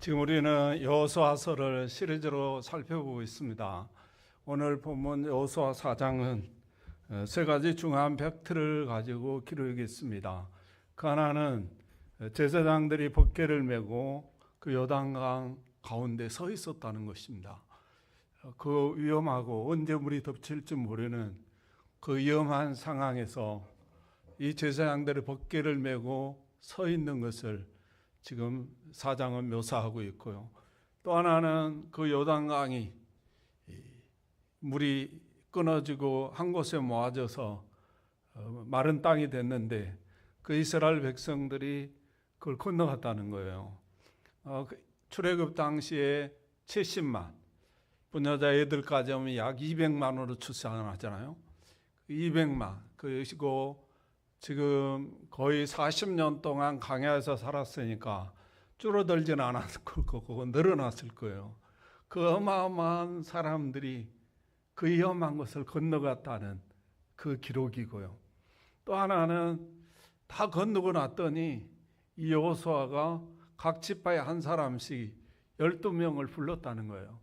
지금 우리는 여호수아서를 시리즈로 살펴보고 있습니다. 오늘 본문 여호수아 4장은 세 가지 중요한 팩트를 가지고 기록했습니다. 그 하나는 제사장들이 법궤를 메고 그 요단강 가운데 서 있었다는 것입니다. 그 위험하고 언제 물이 덮칠지 모르는 그 위험한 상황에서 이 제사장들이 법궤를 메고 서 있는 것을 지금 4장은 묘사하고 있고요. 또 하나는 그 요단강이 물이 끊어지고 한 곳에 모아져서 마른 땅이 됐는데 그 이스라엘 백성들이 그걸 건너갔다는 거예요. 출애굽 당시에 70만 부녀자 애들까지 하면 약 200만으로 추산하잖아요. 200만 그것이고 지금 거의 40년 동안 광야에서 살았으니까 줄어들지는 않았을 거고 늘어났을 거예요. 그 어마어마한 사람들이 그 위험한 것을 건너갔다는 그 기록이고요. 또 하나는 다 건너고 났더니 이 여호수아가 각 지파에 한 사람씩 12명을 불렀다는 거예요.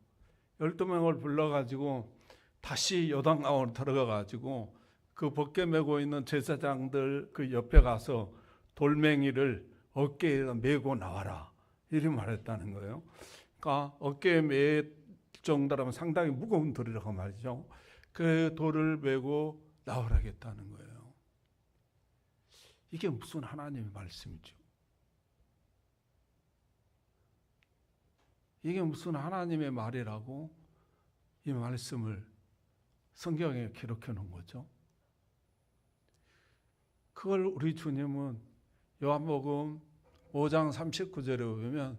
12명을 불러가지고 다시 요단강으로 들어가가지고 그 벗겨 메고 있는 제사장들 그 옆에 가서 돌멩이를 어깨에 메고 나와라 이렇게 말했다는 거예요. 그러니까 어깨에 맬 정도라면 상당히 무거운 돌이라고 말이죠. 그 돌을 메고 나오라겠다는 거예요. 이게 무슨 하나님의 말씀이죠? 이게 무슨 하나님의 말이라고 이 말씀을 성경에 기록해 놓은 거죠. 그걸 우리 주님은 요한복음 5장 39절에 보면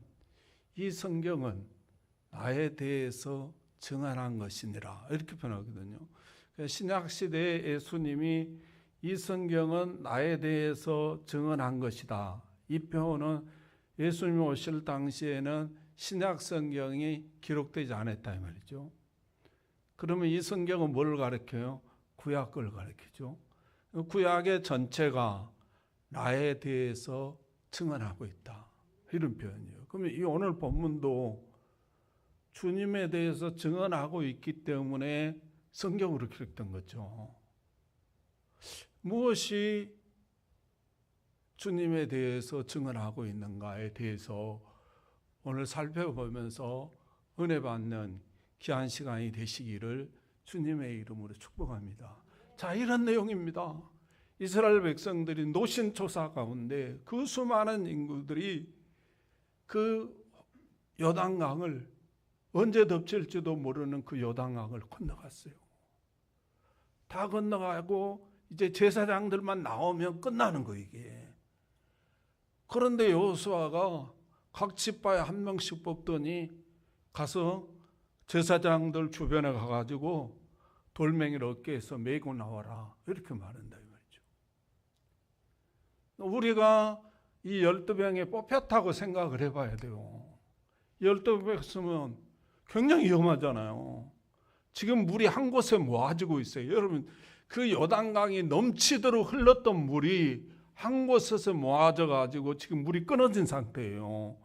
이 성경은 나에 대해서 증언한 것이니라 이렇게 표현하거든요. 신약시대의 예수님이 이 성경은 나에 대해서 증언한 것이다. 이 표현은 예수님이 오실 당시에는 신약 성경이 기록되지 않았다 이 말이죠. 그러면 이 성경은 뭘 가르쳐요? 구약을 가르치죠. 구약의 전체가 나에 대해서 증언하고 있다. 이런 표현이에요. 그러면 이 오늘 본문도 주님에 대해서 증언하고 있기 때문에 성경으로 기록된 거죠. 무엇이 주님에 대해서 증언하고 있는가에 대해서 오늘 살펴보면서 은혜 받는 귀한 시간이 되시기를 주님의 이름으로 축복합니다. 자, 이런 내용입니다. 이스라엘 백성들이 노신초사 가운데 그 수많은 인구들이 그 요단강을 언제 덮칠지도 모르는 그 요단강을 건너갔어요. 다 건너가고 이제 제사장들만 나오면 끝나는 거 이게. 그런데 여호수아가 각 지파에 한 명씩 뽑더니 가서 제사장들 주변에 가가지고 돌멩이를 어깨에서 메고 나와라 이렇게 말한다 이 말이죠. 우리가 이 12명에 뽑혔다고 생각을 해봐야 돼요. 12명 굉장히 위험하잖아요. 지금 물이 한 곳에 모아지고 있어요. 여러분 그 요단강이 넘치도록 흘렀던 물이 한 곳에서 모아져 가지고 지금 물이 끊어진 상태예요.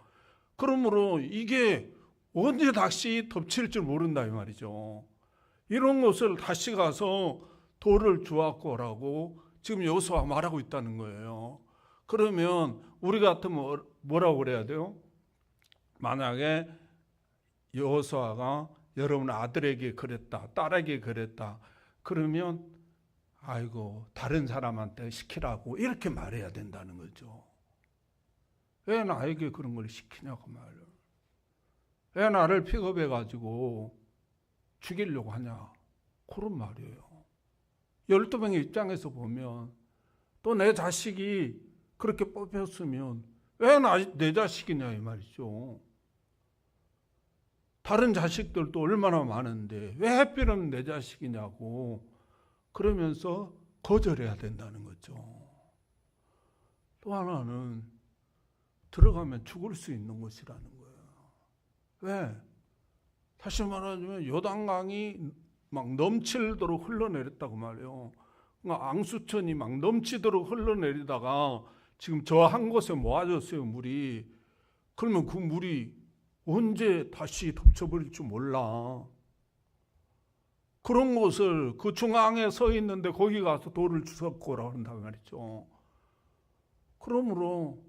그러므로 이게 언제 다시 덮칠 줄 모른다 이 말이죠. 이런 것을 다시 가서 돌을 주워갖고 오라고 지금 여호수아가 말하고 있다는 거예요. 그러면 우리 같으면 뭐라고 그래야 돼요? 만약에 여호수아가 여러분 아들에게 그랬다, 딸에게 그랬다, 그러면 아이고 다른 사람한테 시키라고 이렇게 말해야 된다는 거죠. 왜 나에게 그런 걸 시키냐고 말이에요. 왜 나를 픽업해가지고 죽이려고 하냐 그런 말이에요. 12명의 입장에서 보면 또 내 자식이 그렇게 뽑혔으면 왜 내 자식이냐 이 말이죠. 다른 자식들도 얼마나 많은데 왜 하필은 내 자식이냐고 그러면서 거절해야 된다는 거죠. 또 하나는 들어가면 죽을 수 있는 곳이라는 거예요. 왜? 다시 말하자면 요단강이 막 넘치도록 흘러내렸다고 말해요. 그러니까 앙수천이 막 넘치도록 흘러내리다가 지금 저 한 곳에 모아졌어요 물이. 그러면 그 물이 언제 다시 덮쳐버릴 줄 몰라. 그런 곳을 그 중앙에 서 있는데 거기 가서 돌을 주워거라 한다고 말이죠. 그러므로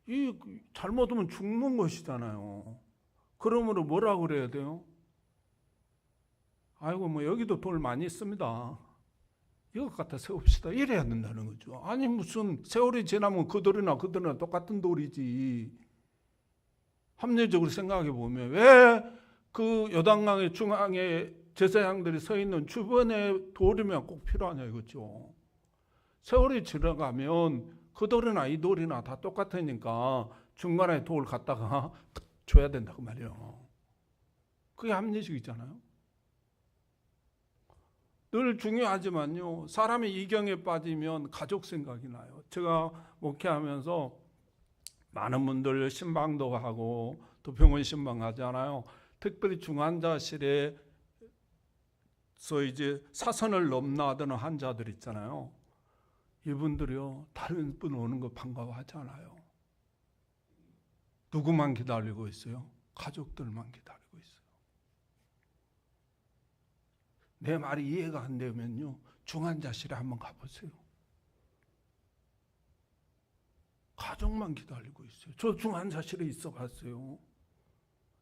이 잘못하면 죽는 것이잖아요. 그러므로 뭐라 그래야 돼요? 아이고 뭐 여기도 돌 많이 있습니다. 이것 갖다 세웁시다. 이래야 된다는 거죠. 아니 무슨 세월이 지나면 그 돌이나 똑같은 돌이지. 합리적으로 생각해 보면 왜 그 요단강의 중앙에 제사장들이 서 있는 주변에 돌이면 꼭 필요하냐 이거죠. 세월이 지나가면 그 돌이나 이 돌이나 다 똑같으니까 중간에 돌 갖다가 줘야 된다고 말이에요. 그게 합리적이잖아요. 늘 중요하지만요. 사람이 이경에 빠지면 가족 생각이 나요. 제가 목회하면서 많은 분들 신방도 하고 또 병원 신방 하잖아요. 특별히 중환자실에서 이제 사선을 넘나드는 환자들 있잖아요. 이분들이요, 다른 분 오는 거 반가워하지 않아요. 누구만 기다리고 있어요? 가족들만 기다리고 있어요. 내 말이 이해가 안 되면요, 중환자실에 한번 가보세요. 가족만 기다리고 있어요. 저 중환자실에 있어 봤어요.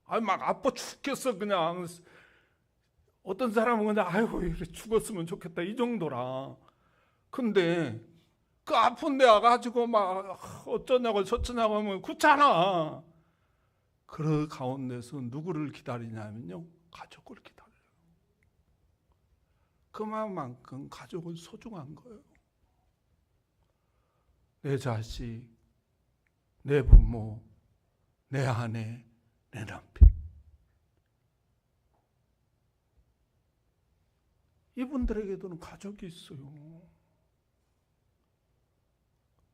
아니 막 아파 죽겠어 그냥. 어떤 사람은 그냥 아이고 이래 죽었으면 좋겠다 이 정도라. 근데 그 아픈 데 와가지고 막 어쩌냐고 저쩌냐고 하면 그렇잖아. 그 가운데서 누구를 기다리냐면요, 가족을 기다려요. 그만큼 가족은 소중한 거예요. 내 자식, 내 부모, 내 아내, 내 남편. 이분들에게도는 가족이 있어요.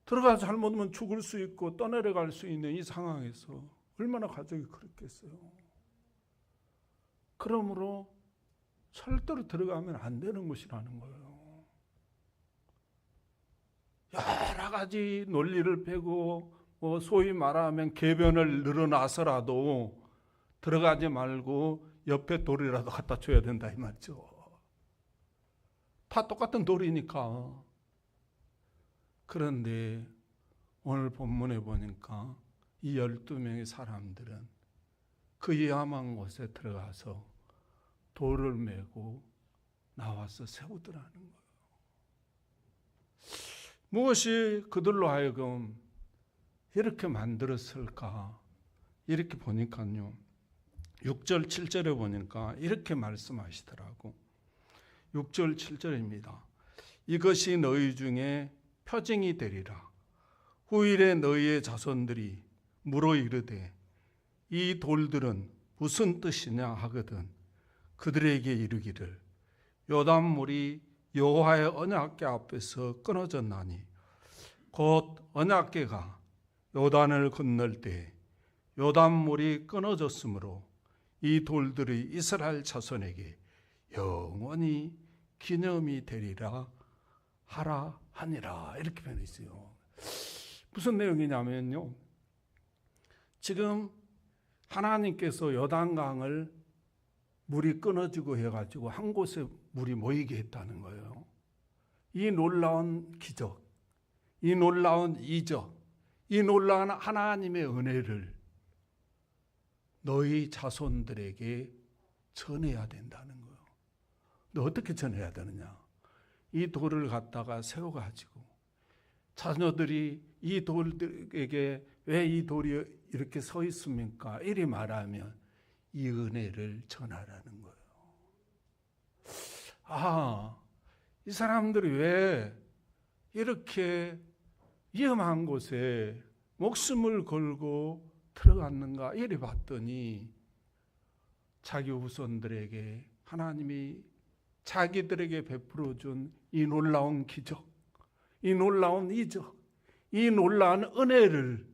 들어가서 잘못하면 죽을 수 있고 떠내려갈 수 있는 이 상황에서 얼마나 가족이 그렇겠어요. 그러므로 절대로 들어가면 안 되는 곳이라는 거예요. 여러 가지 논리를 펴고 뭐 소위 말하면 궤변을 늘어나서라도 들어가지 말고 옆에 돌이라도 갖다 줘야 된다 이 말이죠. 다 똑같은 돌이니까. 그런데 오늘 본문에 보니까 이 12명의 사람들은 그 위험한 곳에 들어가서 돌을 메고 나와서 세우더라는 거예요. 무엇이 그들로 하여금 이렇게 만들었을까? 이렇게 보니까요, 6절 7절에 보니까 이렇게 말씀하시더라고. 6절 7절입니다. 이것이 너희 중에 표징이 되리라. 후일에 너희의 자손들이 물어 이르되 이 돌들은 무슨 뜻이냐 하거든 그들에게 이르기를 요단물이 여호와의 언약궤 앞에서 끊어졌나니 곧 언약궤가 요단을 건널 때 요단물이 끊어졌으므로 이 돌들이 이스라엘 자손에게 영원히 기념이 되리라 하라 하니라. 이렇게 표현해 있어요. 무슨 내용이냐면요, 지금 하나님께서 요단강을 물이 끊어지고 해가지고 한 곳에 물이 모이게 했다는 거예요. 이 놀라운 기적, 이 놀라운 이적, 이 놀라운 하나님의 은혜를 너희 자손들에게 전해야 된다는 거예요. 너 어떻게 전해야 되느냐? 이 돌을 갖다가 세워가지고 자녀들이 이 돌에게 왜 이 돌이 이렇게 서 있습니까? 이리 말하면 이 은혜를 전하라는 거예요. 아, 이 사람들이 왜 이렇게 위험한 곳에 목숨을 걸고 들어갔는가 이리 봤더니 자기 후손들에게 하나님이 자기들에게 베풀어준 이 놀라운 기적, 이 놀라운 이적, 이 놀라운 은혜를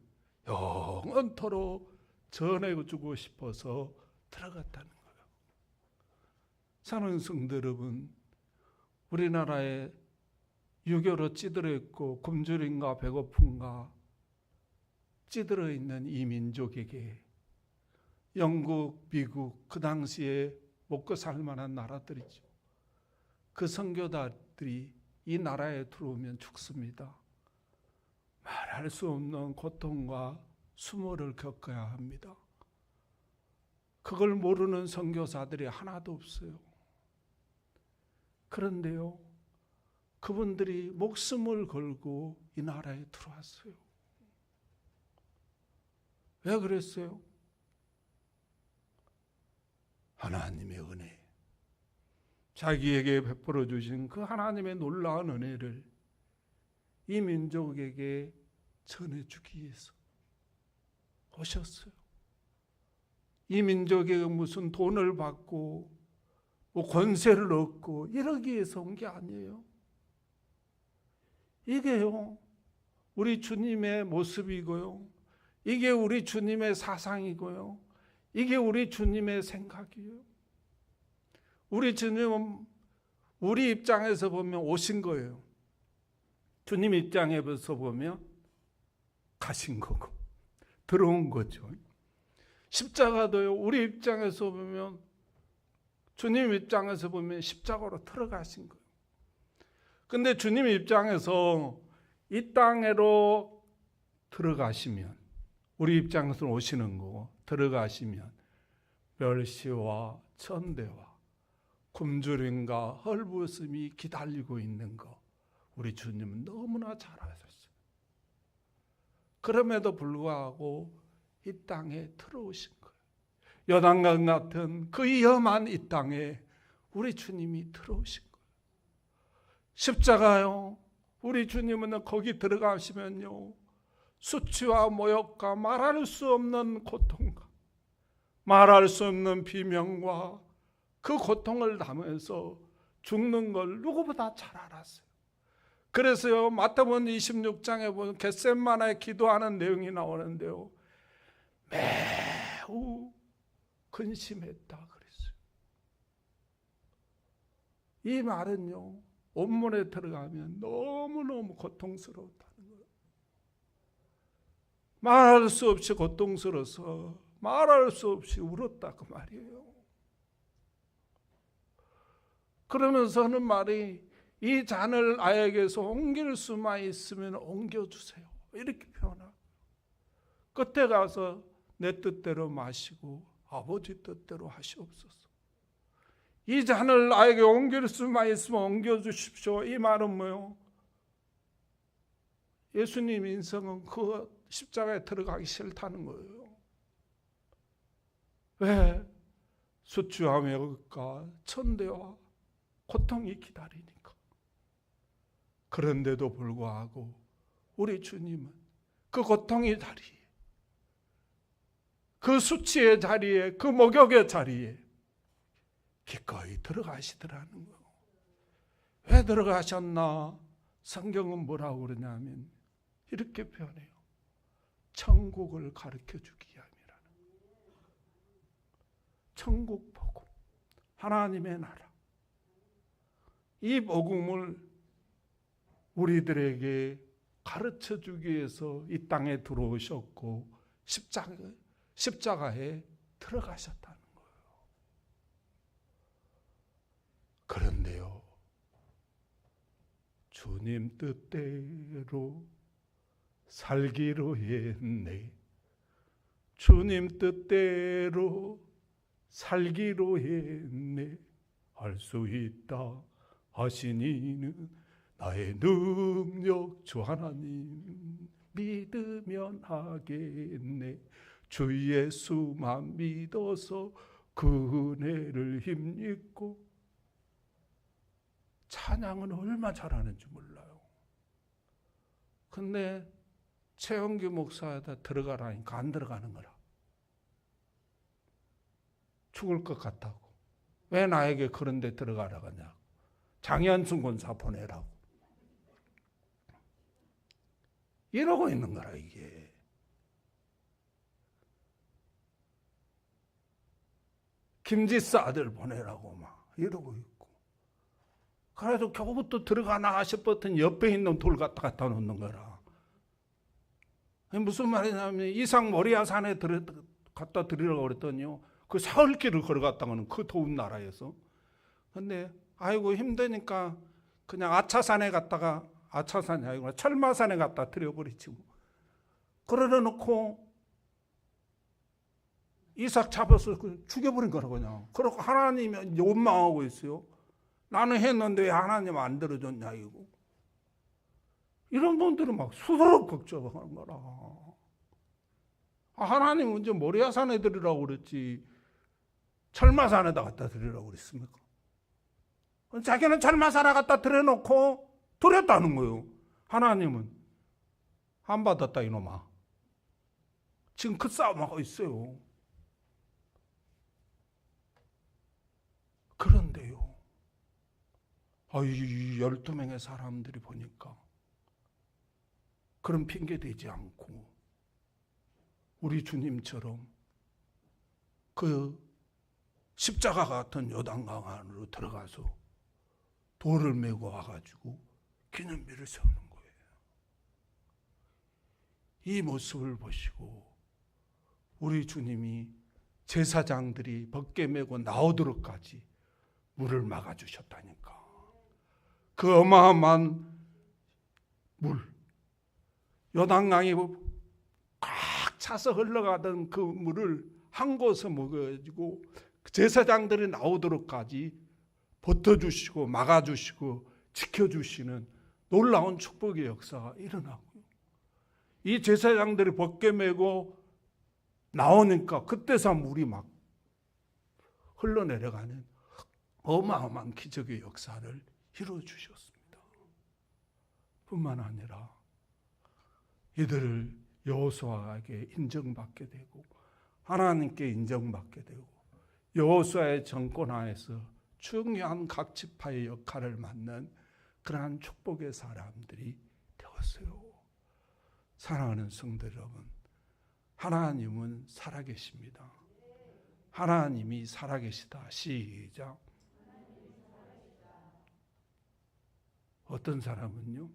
영원토록 전해주고 싶어서 들어갔다는 거예요. 사랑하는 성도 여러분, 우리나라에 유교로 찌들어 있고 굶주림과 배고픔과 찌들어 있는 이 민족에게 영국, 미국 그 당시에 먹고 살 만한 나라들이죠. 그 선교사들이 이 나라에 들어오면 죽습니다. 말할 수 없는 고통과 수모를 겪어야 합니다. 그걸 모르는 선교사들이 하나도 없어요. 그런데요, 그분들이 목숨을 걸고 이 나라에 들어왔어요. 왜 그랬어요? 하나님의 은혜, 자기에게 베풀어 주신 그 하나님의 놀라운 은혜를 이 민족에게 전해주기 위해서 오셨어요. 이 민족에게 무슨 돈을 받고 뭐 권세를 얻고 이러기 위해서 온 게 아니에요. 이게요, 우리 주님의 모습이고요, 이게 우리 주님의 사상이고요, 이게 우리 주님의 생각이에요. 우리 주님은 우리 입장에서 보면 오신 거예요. 주님 입장에서 보면 가신 거고 들어온 거죠. 십자가도요, 우리 입장에서 보면, 주님 입장에서 보면 십자가로 들어가신 거예요. 근데 주님 입장에서 이 땅으로 들어가시면, 우리 입장에서 오시는 거고, 들어가시면 멸시와 천대와 굶주림과 헐벗음이 기다리고 있는 거 우리 주님은 너무나 잘 아셨어요. 그럼에도 불구하고 이 땅에 들어오신 거예요. 요단강 같은 그 위험한 이 땅에 우리 주님이 들어오신 거예요. 십자가요, 우리 주님은 거기 들어가시면요, 수치와 모욕과 말할 수 없는 고통과 말할 수 없는 비명과 그 고통을 담으면서 죽는 걸 누구보다 잘 알았어요. 그래서요, 마태복음 26장에 보면 겟세마나에 기도하는 내용이 나오는데요, 매우 근심했다 그랬어요. 이 말은요, 원문에 들어가면 너무너무 고통스러웠다는 거예요. 말할 수 없이 고통스러워서 말할 수 없이 울었다 그 말이에요. 그러면서 하는 말이, 이 잔을 나에게서 옮길 수만 있으면 옮겨주세요, 이렇게 표현하고, 끝에 가서 내 뜻대로 마시고 아버지 뜻대로 하시옵소서. 이 잔을 나에게 옮길 수만 있으면 옮겨주십시오. 이 말은 뭐요? 예수님 인생은 그 십자가에 들어가기 싫다는 거예요. 왜? 수치와 모욕과 천대와 고통이 기다리니까. 그런데도 불구하고 우리 주님은 그 고통의 자리에, 그 수치의 자리에, 그 목욕의 자리에 기꺼이 들어가시더라는 거예요. 왜 들어가셨나? 성경은 뭐라고 그러냐면 이렇게 표현해요. 천국을 가르쳐주기 위함이라는 거예요. 천국 복음, 하나님의 나라, 이 복음을 우리들에게 가르쳐주기 위해서 이 땅에 들어오셨고 십자가에 들어가셨다는 거예요. 그런데요, 주님 뜻대로 살기로 했네. 주님 뜻대로 살기로 했네. 할 수 있다 하시니는 나의 능력 주 하나님 믿으면 하겠네. 주 예수만 믿어서 그 은혜를 힘입고. 찬양은 얼마나 잘하는지 몰라요. 근데 최영규 목사에다 들어가라니까 안 들어가는 거라. 죽을 것 같다고. 왜 나에게 그런 데 들어가라고 하냐. 장현순 권사 보내라고. 이러고 있는 거라 이게. 김지스 아들 보내라고 막 이러고 있고. 그래도 겨우 또 들어가나 싶었더니 옆에 있는 돌 갖다 놓는 거라. 무슨 말이냐면 이상 모리아 산에 갖다 드리라고 그랬더니요. 그 사흘길을 걸어갔다가는 그 더운 나라에서. 근데 아이고 힘드니까 그냥 아차산에 갔다가 아차산이 아니고 철마산에 갖다 드려버리지 뭐. 그러려 놓고 이삭 잡아서 죽여버린 거라 그냥. 그러고 하나님이 원망하고 있어요. 나는 했는데 왜 하나님 안 들어줬냐 이거. 이런 분들은 막 수두룩 걱정하는 거라. 하나님 언제 모리아산에 드리라고 그랬지 철마산에다 갖다 드리라고 그랬습니까? 자기는 철마산에 갖다 드려놓고 드렸다는 거예요. 하나님은 안 받았다 이놈아. 지금 그 싸움하고 있어요. 그런데요. 이 12명의 사람들이 보니까 그런 핑계 대지 않고 우리 주님처럼 그 십자가 같은 요단강 안으로 들어가서 돌을 메고 와가지고 기념비를 세우는 거예요. 이 모습을 보시고 우리 주님이 제사장들이 벗게 메고 나오도록까지 물을 막아주셨다니까. 그 어마어마한 물, 요단강이 꽉 차서 흘러가던 그 물을 한 곳에 먹어가지고 제사장들이 나오도록까지 버텨주시고 막아주시고 지켜주시는 놀라운 축복의 역사가 일어나고요. 이 제사장들이 벗게 메고 나오니까 그때서 물이 막 흘러내려가는 어마어마한 기적의 역사를 이루어주셨습니다. 뿐만 아니라 이들을 여호수아에게 인정받게 되고 하나님께 인정받게 되고 여호수아의 정권 하에서 중요한 각 지파의 역할을 맡는 그러한 축복의 사람들이 되었어요. 사랑하는 성도 여러분, 하나님은 살아계십니다. 하나님이 살아계시다. 시작. 어떤 사람은요,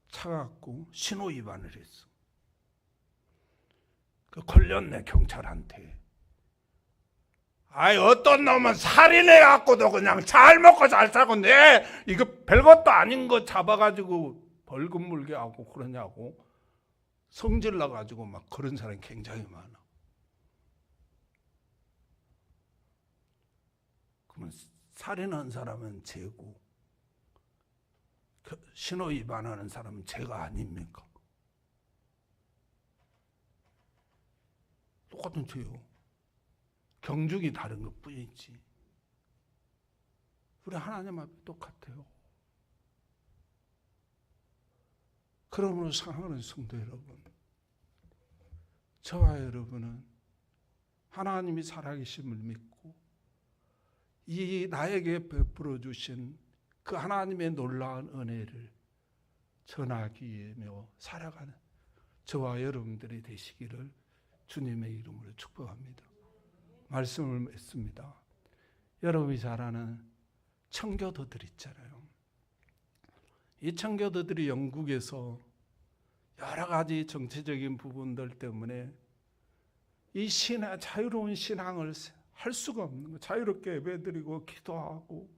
차갖고 신호 위반을 했어. 걸렸네 경찰한테. 어떤 놈은 살인해갖고도 그냥 잘 먹고 잘 살고 이거 별것도 아닌 거 잡아가지고 벌금 물게 하고 그러냐고 성질 나가지고 막 그런 사람이 굉장히 많아. 그러면 살인한 사람은 죄고 신호 위반하는 사람은 죄가 아닙니까? 똑같은 죄요. 경중이 다른 것 뿐이지. 우리 하나님 앞에 똑같아요. 그러므로 사랑하는 성도 여러분, 저와 여러분은 하나님이 살아계심을 믿고 이 나에게 베풀어 주신 그 하나님의 놀라운 은혜를 전하기 위하며 살아가는 저와 여러분들이 되시기를 주님의 이름으로 축복합니다. 말씀을 맺습니다. 여러분이 잘 아는 청교도들 있잖아요. 이 청교도들이 영국에서 여러 가지 정치적인 부분들 때문에 이 자유로운 신앙을 할 수가 없는 거예요. 자유롭게 예배드리고 기도하고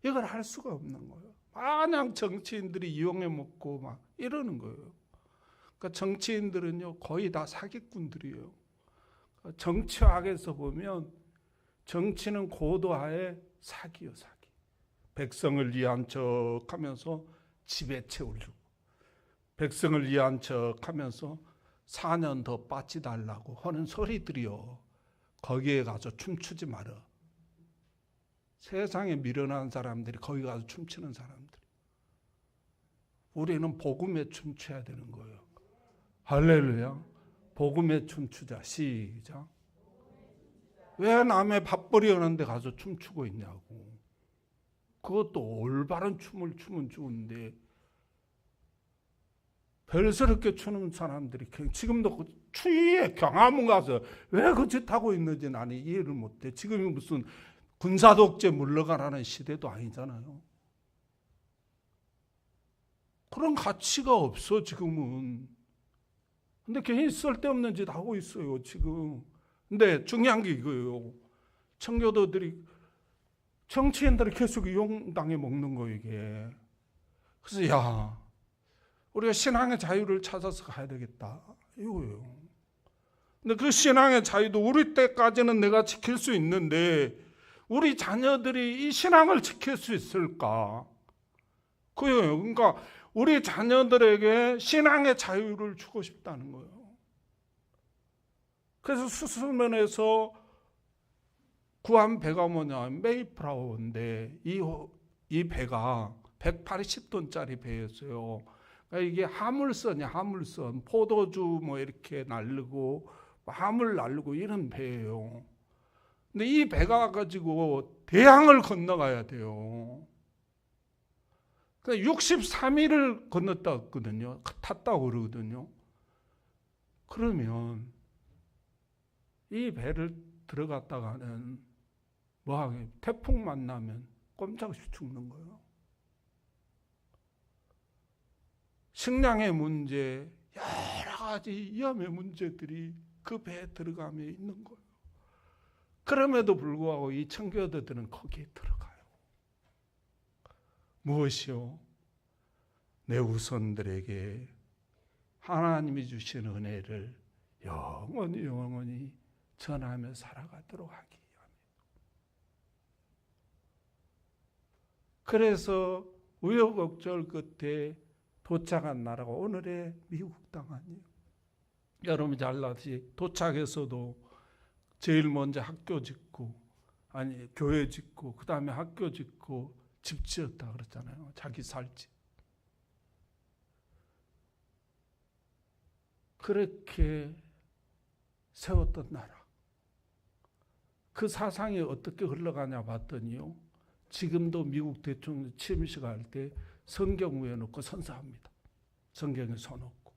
이걸 할 수가 없는 거예요. 마냥 정치인들이 이용해 먹고 막 이러는 거예요. 그러니까 정치인들은요 거의 다 사기꾼들이에요. 정치학에서 보면 정치는 고도화의 사기요, 사기. 백성을 위한 척하면서 집에 채우려고, 백성을 위한 척하면서 4년 더 빠지달라고 하는 소리들이요. 거기에 가서 춤추지 마라. 세상에 미련한 사람들이 거기 가서 춤추는 사람들. 우리는 복음에 춤춰야 되는 거예요. 할렐루야. 복음에 춤추자. 시작. 왜 남의 밥벌이 하는 데 가서 춤추고 있냐고. 그것도 올바른 춤을 추면 좋은데 별스럽게 추는 사람들이 지금도 그 추위에 경화문 가서 왜 그 짓 하고 있는지 나는 이해를 못해. 지금이 무슨 군사독재 물러가라는 시대도 아니잖아요. 그런 가치가 없어 지금은. 근데 괜히 쓸데없는 짓 하고 있어요, 지금. 근데 중요한 게 이거예요. 청교도들이, 정치인들이 계속 이용당해 먹는 거, 이게. 그래서, 야, 우리가 신앙의 자유를 찾아서 가야 되겠다. 이거예요. 근데 그 신앙의 자유도 우리 때까지는 내가 지킬 수 있는데, 우리 자녀들이 이 신앙을 지킬 수 있을까? 그거예요. 그러니까, 우리 자녀들에게 신앙의 자유를 주고 싶다는 거예요. 그래서 수술면에서 구한 배가 뭐냐, 메이플라워인데 이 배가 180톤짜리 배였어요. 그러니까 이게 화물선이야, 화물선. 포도주 뭐 이렇게 날르고 화물 날르고 이런 배예요. 근데 이 배가 가지고 대양을 건너가야 돼요. 63일을 건넜다거든요. 탔다고 그러거든요. 그러면 이 배를 들어갔다가는 뭐하게 태풍 만나면 꼼짝없이 죽는 거예요. 식량의 문제, 여러 가지 위험의 문제들이 그 배에 들어가면 있는 거예요. 그럼에도 불구하고 이 청교도들은 거기에 들어가요. 무엇이요? 내 후손들에게 하나님이 주신 은혜를 영원히 전하며 살아가도록 하기 위함이에요. 그래서 우여곡절 끝에 도착한 나라가 오늘의 미국 땅 아니에요. 여러분 잘 아시지? 도착해서도 제일 먼저 학교 짓고, 아니 교회 짓고, 그 다음에 학교 짓고 집 지었다 그랬잖아요. 자기 살 집. 그렇게 세웠던 나라. 그 사상이 어떻게 흘러가냐 봤더니요, 지금도 미국 대통령 취임식할 때 성경 위에 놓고 선서합니다. 성경에 써놓고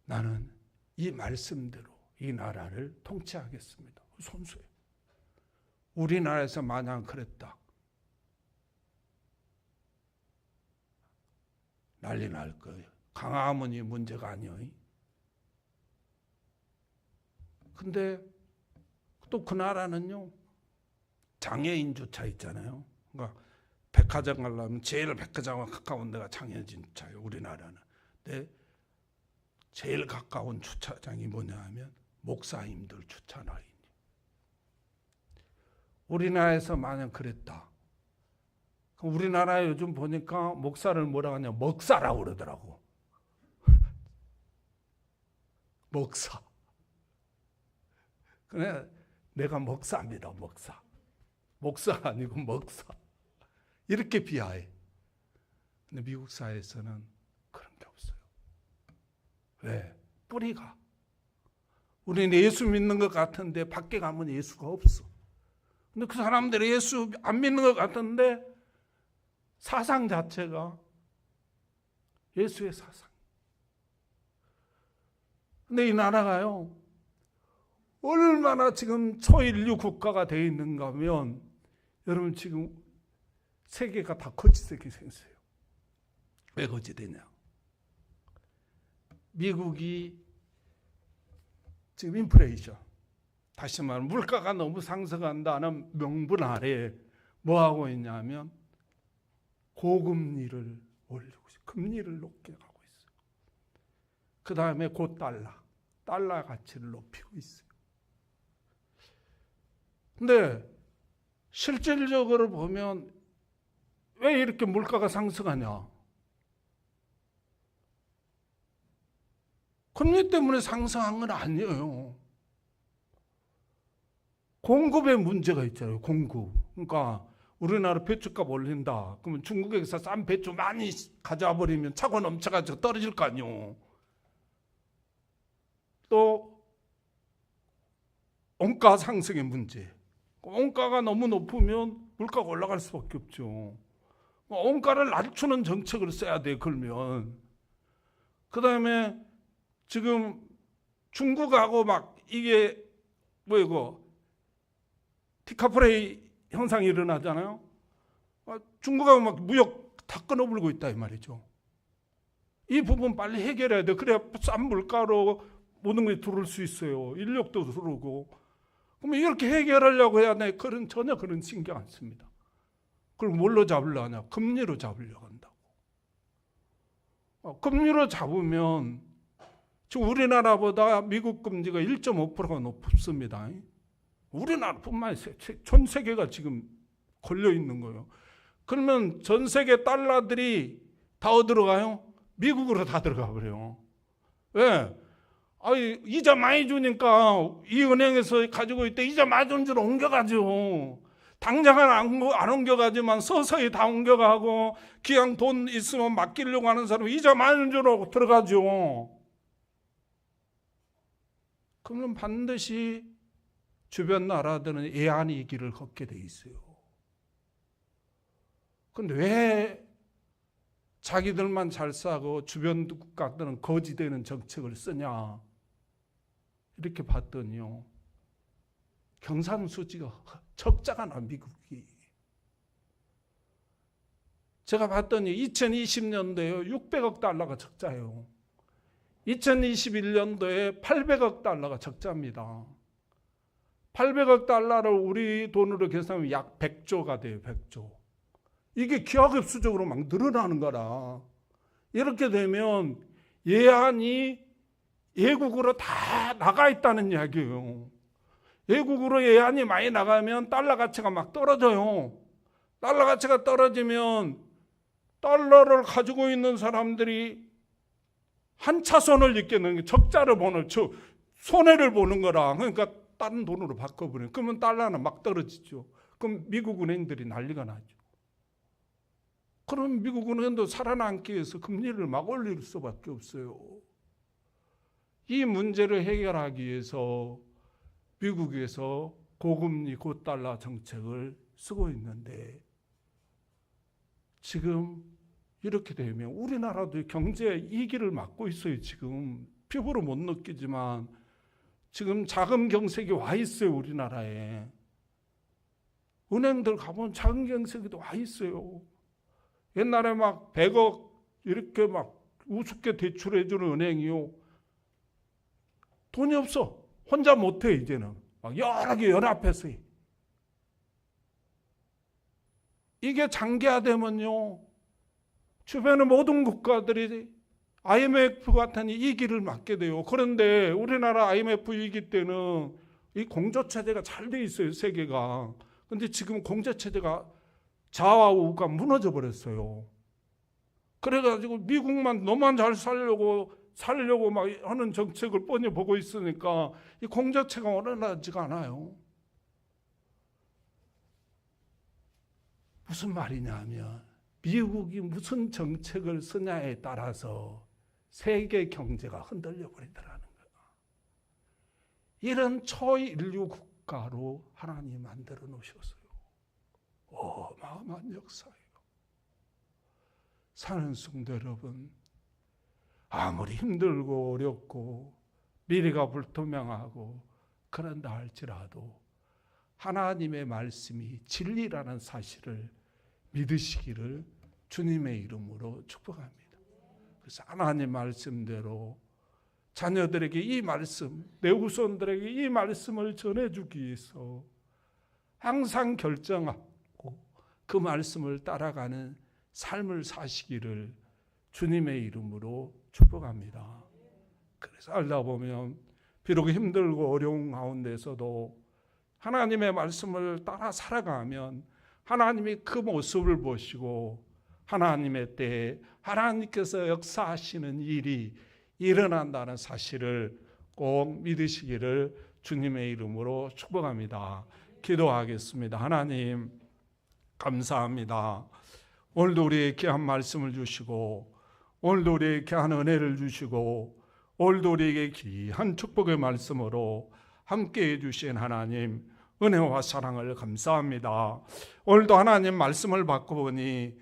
나는 이 말씀대로 이 나라를 통치하겠습니다. 손수예요. 우리나라에서 마냥 그랬다, 난리 날 거예요. 강화문이 문제가 아니에요. 근데 또 그 나라는요, 장애인 주차 있잖아요. 그러니까 백화점 가려면 제일 백화점과 가까운 데가 장애인 주차예요. 우리나라는. 근데 제일 가까운 주차장이 뭐냐 하면 목사님들 주차 라인이에요. 우리나라에서 만약 그랬다, 우리나라에 요즘 보니까 목사를 뭐라 하냐, 먹사라고 그러더라고. 먹사. 그래, 내가 먹사입니다. 먹사. 목사가 아니고 먹사. 이렇게 비하해. 근데 미국 사회에서는 그런 게 없어요. 왜? 뿌리가. 우리는 예수 믿는 것 같은데 밖에 가면 예수가 없어. 근데 그 사람들이 예수 안 믿는 것 같은데 사상 자체가 예수의 사상. 근데 이 나라가요, 얼마나 지금 초인류 국가가 되어 있는가 하면, 여러분 지금 세계가 다 거짓되게 생겼어요. 왜 거짓되냐? 미국이 지금 인플레이션, 다시 말하면 물가가 너무 상승한다는 명분 아래 뭐 하고 있냐면 고금리를 올리고 있어요. 금리를 높게 하고 있어요. 그 다음에 달러 가치를 높이고 있어요. 근데 실질적으로 보면 왜 이렇게 물가가 상승하냐? 금리 때문에 상승한 건 아니에요. 공급에 문제가 있잖아요. 공급. 그러니까 우리나라 배추값 올린다. 그러면 중국에서 싼 배추 많이 가져와 버리면 차고 넘쳐가지고 떨어질 거 아니에요. 또 원가 상승의 문제. 원가가 너무 높으면 물가가 올라갈 수밖에 없죠. 원가를 낮추는 정책을 써야 돼, 그러면. 그 다음에 지금 중국하고 막 이게 뭐 이거 디카프레이 현상이 일어나잖아요. 중국하고 막 무역 다 끊어버리고 있다 이 말이죠. 이 부분 빨리 해결해야 돼. 그래야 싼 물가로 모든 게 들어올 수 있어요. 인력도 들어오고. 그러면 이렇게 해결하려고 해야 돼. 전혀 그런 신경 안 씁니다. 그럼 뭘로 잡으려 하냐? 금리로 잡으려고 한다고. 금리로 잡으면 지금 우리나라보다 미국 금리가 1.5%가 높습니다. 우리나라뿐만 아니라 전 세계가 지금 걸려 있는 거예요. 그러면 전 세계 달러들이 다 어디로 가요? 미국으로 다 들어가 버려요. 왜? 이자 많이 주니까 이 은행에서 가지고 있대 이자 많이 준 줄 옮겨가죠. 당장은 안 옮겨가지만 서서히 다 옮겨가고 그냥 돈 있으면 맡기려고 하는 사람은 이자 많이 주라고 들어가죠. 그러면 반드시 주변 나라들은 애안이 이 길을 걷게 돼 있어요. 그런데 왜 자기들만 잘 싸고 주변 국가들은 거지되는 정책을 쓰냐? 이렇게 봤더니요. 경상수지가 적자가 나, 미국이. 제가 봤더니 2020년도에 600억 달러가 적자예요. 2021년도에 800억 달러가 적자입니다. 800억 달러를 우리 돈으로 계산하면 약 100조가 돼요. 100조. 이게 기하급수적으로 막 늘어나는 거라. 이렇게 되면 예안이 외국으로 다 나가 있다는 이야기예요. 외국으로 예안이 많이 나가면 달러 가치가 막 떨어져요. 달러 가치가 떨어지면 달러를 가지고 있는 사람들이 한 차선을 잇게는 적자를 보는, 손해를 보는 거라. 그러니까 다른 돈으로 바꿔버려요. 그러면 달러는 막 떨어지죠. 그럼 미국 은행들이 난리가 나죠. 그럼 미국 은행도 살아남기 위해서 금리를 막 올릴 수밖에 없어요. 이 문제를 해결하기 위해서 미국에서 고금리 고달러 정책을 쓰고 있는데 지금 이렇게 되면 우리나라도 경제 위기를 맞고 있어요. 지금 피부로 못 느끼지만 지금 자금 경색이 와 있어요. 우리나라에. 은행들 가보면 자금 경색이 와 있어요. 옛날에 막 100억 이렇게 막 우습게 대출해주는 은행이요. 돈이 없어. 혼자 못해 이제는. 막 여러 개 연합해서. 이게 장기화되면요. 주변의 모든 국가들이 IMF 같은 이 위기를 맞게 돼요. 그런데 우리나라 IMF 위기 때는 이 공조체제가 잘 돼 있어요. 세계가. 그런데 지금 공조체제가 좌와 우가 무너져 버렸어요. 그래가지고 미국만 너만 잘 살려고 막 하는 정책을 뻔히 보고 있으니까 이 공조체가 원활하지가 않아요. 무슨 말이냐면 미국이 무슨 정책을 쓰냐에 따라서 세계 경제가 흔들려 버리더라는 거예요. 이런 초인류 국가로 하나님이 만들어 놓으셨어요. 어마어마한 역사예요. 사는 성도 여러분, 아무리 힘들고 어렵고 미래가 불투명하고 그런다 할지라도 하나님의 말씀이 진리라는 사실을 믿으시기를 주님의 이름으로 축복합니다. 그래서 하나님 말씀대로 자녀들에게 이 말씀, 내 후손들에게 이 말씀을 전해주기 위해서 항상 결정하고 그 말씀을 따라가는 삶을 사시기를 주님의 이름으로 축복합니다. 그래서 알다 보면 비록 힘들고 어려운 가운데서도 하나님의 말씀을 따라 살아가면 하나님이 그 모습을 보시고 하나님의 때에 하나님께서 역사하시는 일이 일어난다는 사실을 꼭 믿으시기를 주님의 이름으로 축복합니다. 기도하겠습니다. 하나님 감사합니다. 오늘도 우리에게 귀한 말씀을 주시고 오늘도 우리에게 귀한 은혜를 주시고 오늘도 우리에게 귀한 축복의 말씀으로 함께해 주신 하나님 은혜와 사랑을 감사합니다. 오늘도 하나님 말씀을 받고 보니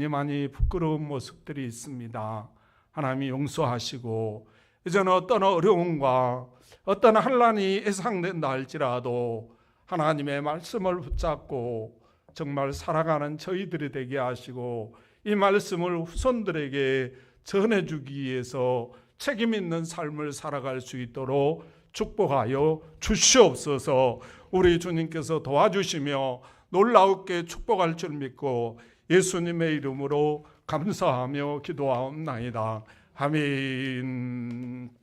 많이 부끄러운 모습들이 있습니다. 하나님이 용서하시고 이제는 어떤 어려움과 어떤 환난이 예상된다 할지라도 하나님의 말씀을 붙잡고 정말 살아가는 저희들이 되게 하시고 이 말씀을 후손들에게 전해주기 위해서 책임 있는 삶을 살아갈 수 있도록 축복하여 주시옵소서. 우리 주님께서 도와주시며 놀라우게 축복할 줄 믿고 예수님의 이름으로 감사하며 기도하옵나이다. 아멘.